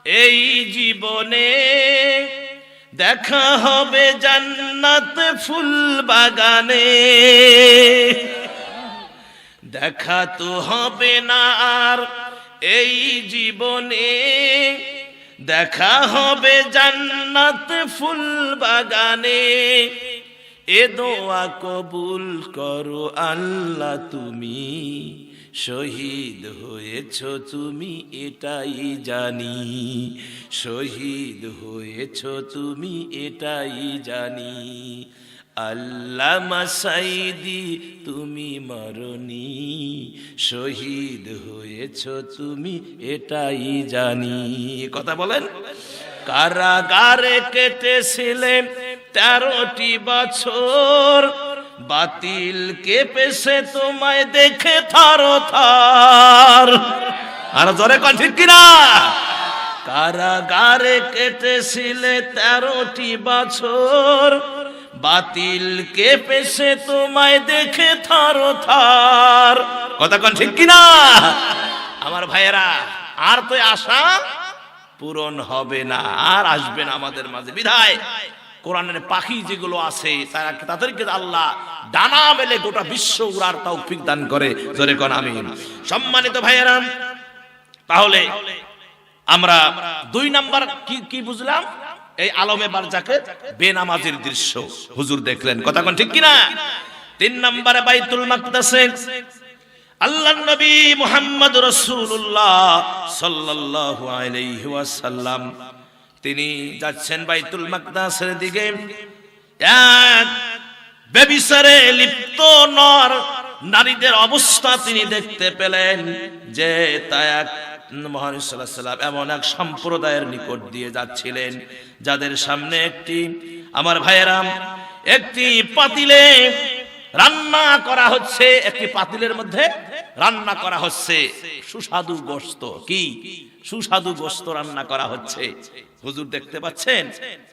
এই জীবনে দেখা হবে জান্নাত ফুল বাগানে, দেখা তো হবে না আর এই জীবনে, দেখা হবে জান্নাত ফুল বাগানে। এ দোয়া কবুল করো আল্লাহ, তুমি শহীদ হয়েছ তুমি এটাই জানি, শহীদ হয়েছ তুমি এটাই জানি। আল্লামা সাইদি তুমি মরনি, শহীদ হয়েছ তুমি এটাই জানি। কথা বলেন। কারাগারে কেটেছিলেন 13টি বছর, বাতিল কেঁপেছে তোমায় দেখে থর থর। আর জোরে কোন ঠিক কিনা? কারাগারে কেটেছিলে 13টি বছর, বাতিল কেঁপেছে তোমায় দেখে থর থর। কথা কোন ঠিক কিনা? আমার ভাইয়েরা, আর তো আশা পূরণ হবে না, আর আসবে না আমাদের মাঝে। বিধায় কোরআনের পাখি যেগুলো আছে তাদেরকে আল্লাহ ডানা মেলে গোটা বিশ্ব উড়ার তৌফিক দান করে। জোরে কোন আমিন। সম্মানিত ভাইয়েরা, তাহলে আমরা 2 নাম্বার কি বুঝলাম? এই আলমে বারজাকে বেনামাজির দৃশ্য হুজুর দেখলেন। কথা কোন ঠিক কিনা? 3 নম্বরে বাইতুল মাকদাসে আল্লাহর নবী মুহাম্মদ রাসূলুল্লাহ সাল্লাল্লাহু আলাইহি ওয়াসাল্লাম তিনি যাচ্ছেন বাইতুল মাকদাসের দিকে। এক ব্যভিচারে লিপ্ত নর নারীদের অবস্থা তিনি দেখতে পেলেন যে তা এক মুহাম্মদ সাল্লাল্লাহু আলাইহি ওয়াসাল্লাম এমন এক সম্প্রদায়ের নিকট দিয়ে যাচ্ছিলেন যাদের সামনে একটি, আমার ভাইয়েরা, একটি পাতিলে রান্না করা হচ্ছে, একটি পাতিলের মধ্যে রান্না করা হচ্ছে সুস্বাদু গোশত। কি সুস্বাদু গোশত রান্না করা হচ্ছে হুজুর দেখতে পাচ্ছেন।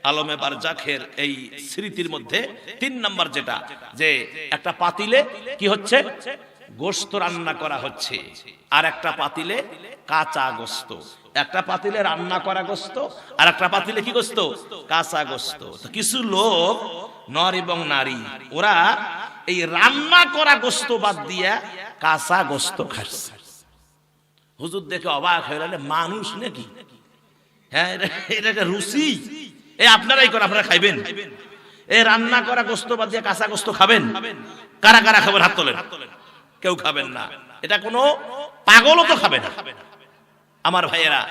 আলমে বারজাখের এই স্মৃতির মধ্যে 3 নাম্বার যেটা, যে একটা পাতিলে কি হচ্ছে? গোশত রান্না করা হচ্ছে, আর একটা পাতিলে কাঁচা গোশত। একটা পাতিলে রান্না করা গোশত, আর একটা পাতিলে কি গোশত? কাঁচা গোশত। তো কিছু লোক, নর এবং নারী, ওরা এই রান্না করা গোশত বাদ দিয়া কাঁচা গোশত খাচ্ছে। হুজুর দেখে অবাক হয়ে গেলেন, মানুষ নাকি? হ্যাঁ, এটা একটা রুচি। এই আপনারাই করেন, আপনারা খাইবেন? এই রান্না করা গোশত বাদ দিয়ে কাঁচা গোশত খাবেন? কারা কারা খাবেন? হাত তোলেন। কেউ খাবেন না। এটা কোনো পাগলও তো খাবে না। আমার ভাইয়েরা,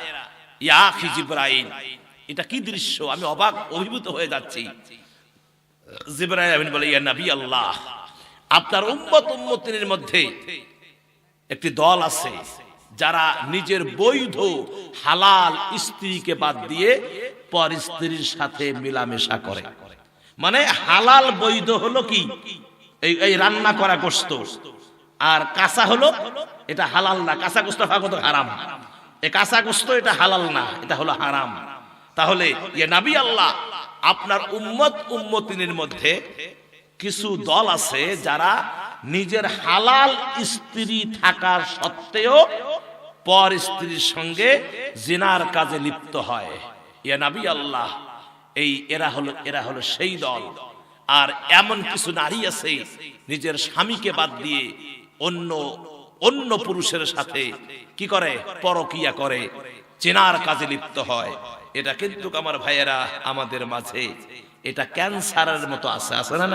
ইয়া আখি জিবরাইল, এটা কি দৃশ্য! আমি অবাক, অভিভূত হয়ে যাচ্ছি। জিবরাইল আমিন বলে, ইয়া নবী আল্লাহ, আপনার উম্মতের মধ্যে একটি দল আছে যারা নিজের বৈধ হালাল স্ত্রীকে বাদ দিয়ে পর স্ত্রীর সাথে মেলামেশা করে। মানে হালাল বৈধ হলো কি? এই রান্না করা গোশত, আর কাঁচা হলো এটা হালাল না। কাঁচা গোশত খাওয়া কত হারাম। এই কাঁচা গোশত এটা হালাল না, এটা হলো হারাম। তাহলে ইয়া নবী আল্লাহ, আপনার উম্মতিনের মধ্যে কিছু দল আছে যারা নিজের হালাল স্ত্রী থাকার সত্ত্বেও পর স্ত্রীর সঙ্গে জিনার কাজে লিপ্ত হয়। ইয়া নবী আল্লাহ, এরা হলো সেই দল। আর এমন কিছু নারী আছে নিজের স্বামীকে বাদ দিয়ে অন্য পুরুষের সাথে কি করে? পরকিয়া করে, জিনার কাজে লিপ্ত হয়। এটা কিন্তু আমার ভাইয়েরা আমাদের মাঝে এটা ক্যান্সারের মতো আছে না?